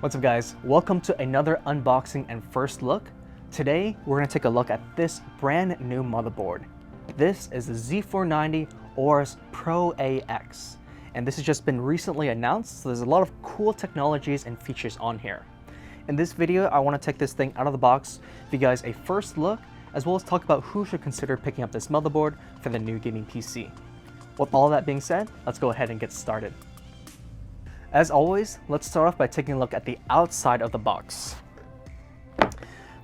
What's up guys, welcome to another unboxing and first look. Today we're going to take a look at this brand new motherboard. This is the Z490 AORUS Pro AX, and this has just been recently announced, so there's a lot of cool technologies and features on here. In this video I want to take this thing out of the box, give you guys a first look, as well as talk about who should consider picking up this motherboard for the new gaming PC. With all that being said, let's go ahead and get started. As always, let's start off by taking a look at the outside of the box.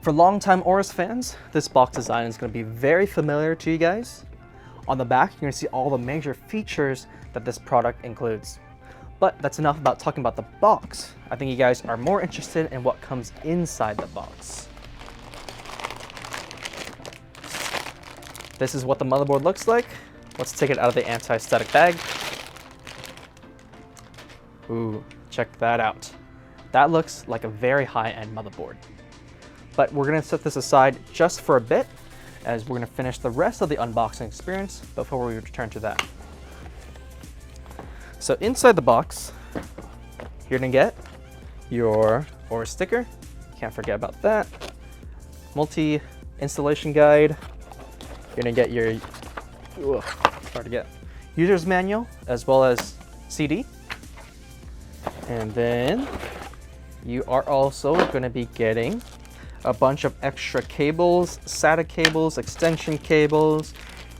For longtime AORUS fans, this box design is going to be very familiar to you guys. On the back, you're going to see all the major features that this product includes. But that's enough about talking about the box. I think you guys are more interested in what comes inside the box. This is what the motherboard looks like. Let's take it out of the anti-static bag. Ooh, check that out. That looks like a very high-end motherboard. But we're gonna set this aside just for a bit, as we're gonna finish the rest of the unboxing experience before we return to that. So inside the box, you're gonna get your AORUS sticker. Can't forget about that. Multi-installation guide. You're gonna get your, hard to get, user's manual, as well as CD. And then you are also going to be getting a bunch of extra cables, SATA cables, extension cables.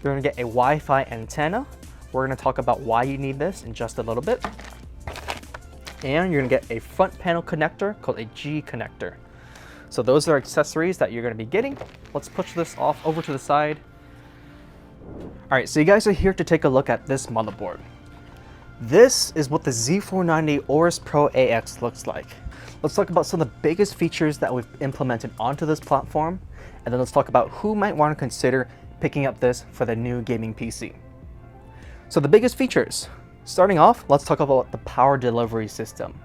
You're going to get a Wi-Fi antenna. We're going to talk about why you need this in just a little bit. And you're going to get a front panel connector called a G connector. So those are accessories that you're going to be getting. Let's push this off over to the side. All right, so you guys are here to take a look at this motherboard. This is what the Z490 AORUS Pro AX looks like. Let's talk about some of the biggest features that we've implemented onto this platform, and then let's talk about who might want to consider picking up this for the new gaming PC. So the biggest features. Starting off, let's talk about the power delivery system.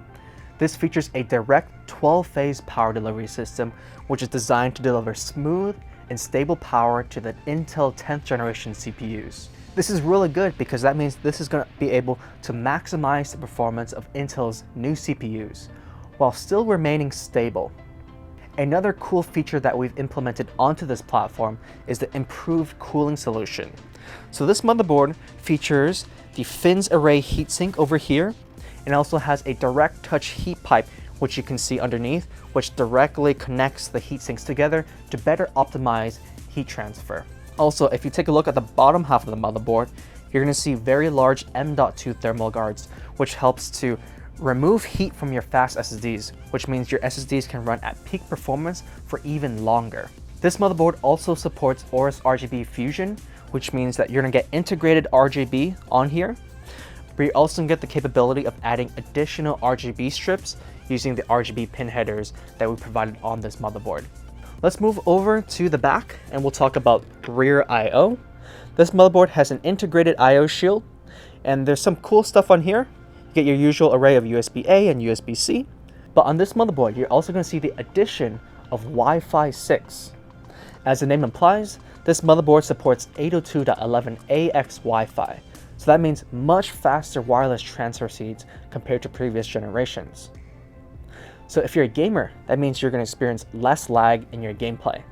This features a direct 12-phase power delivery system, which is designed to deliver smooth and stable power to the Intel 10th generation CPUs. This is really good because that means this is going to be able to maximize the performance of Intel's new CPUs while still remaining stable. Another cool feature that we've implemented onto this platform is the improved cooling solution. So this motherboard features the fins array heatsink over here, and also has a direct touch heat pipe, which you can see underneath, which directly connects the heatsinks together to better optimize heat transfer. Also, if you take a look at the bottom half of the motherboard, you're going to see very large M.2 thermal guards, which helps to remove heat from your fast SSDs, which means your SSDs can run at peak performance for even longer. This motherboard also supports AORUS RGB Fusion, which means that you're going to get integrated RGB on here, but you also get the capability of adding additional RGB strips using the RGB pin headers that we provided on this motherboard. Let's move over to the back and we'll talk about rear I/O. This motherboard has an integrated I/O shield, and there's some cool stuff on here. You get your usual array of USB-A and USB-C, but on this motherboard you're also going to see the addition of Wi-Fi 6. As the name implies, this motherboard supports 802.11ax Wi-Fi, so that means much faster wireless transfer speeds compared to previous generations. So if you're a gamer, that means you're going to experience less lag in your gameplay.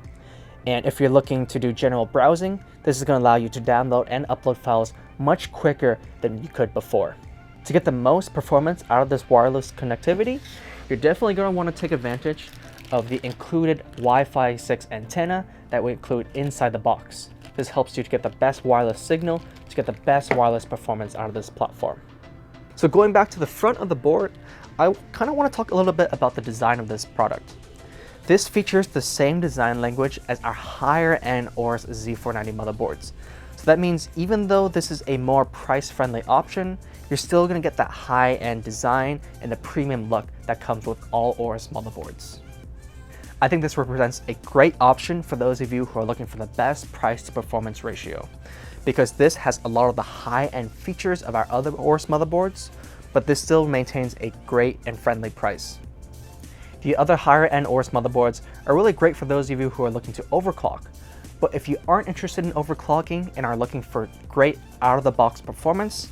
And if you're looking to do general browsing, this is going to allow you to download and upload files much quicker than you could before. To get the most performance out of this wireless connectivity, you're definitely going to want to take advantage of the included Wi-Fi 6 antenna that we include inside the box. This helps you to get the best wireless signal, to get the best wireless performance out of this platform. So going back to the front of the board, I kind of want to talk a little bit about the design of this product. This features the same design language as our higher-end AORUS Z490 motherboards. So that means even though this is a more price-friendly option, you're still going to get that high-end design and the premium look that comes with all AORUS motherboards. I think this represents a great option for those of you who are looking for the best price-to-performance ratio, because this has a lot of the high-end features of our other AORUS motherboards, but this still maintains a great and friendly price. The other higher-end AORUS motherboards are really great for those of you who are looking to overclock, but if you aren't interested in overclocking and are looking for great out-of-the-box performance,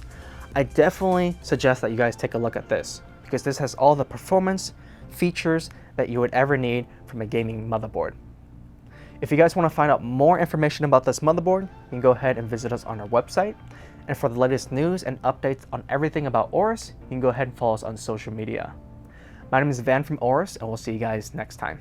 I definitely suggest that you guys take a look at this, because this has all the performance, features that you would ever need from a gaming motherboard. If you guys want to find out more information about this motherboard, you can go ahead and visit us on our website. And for the latest news and updates on everything about Aorus, you can go ahead and follow us on social media. My name is Van from Aorus, and we'll see you guys next time.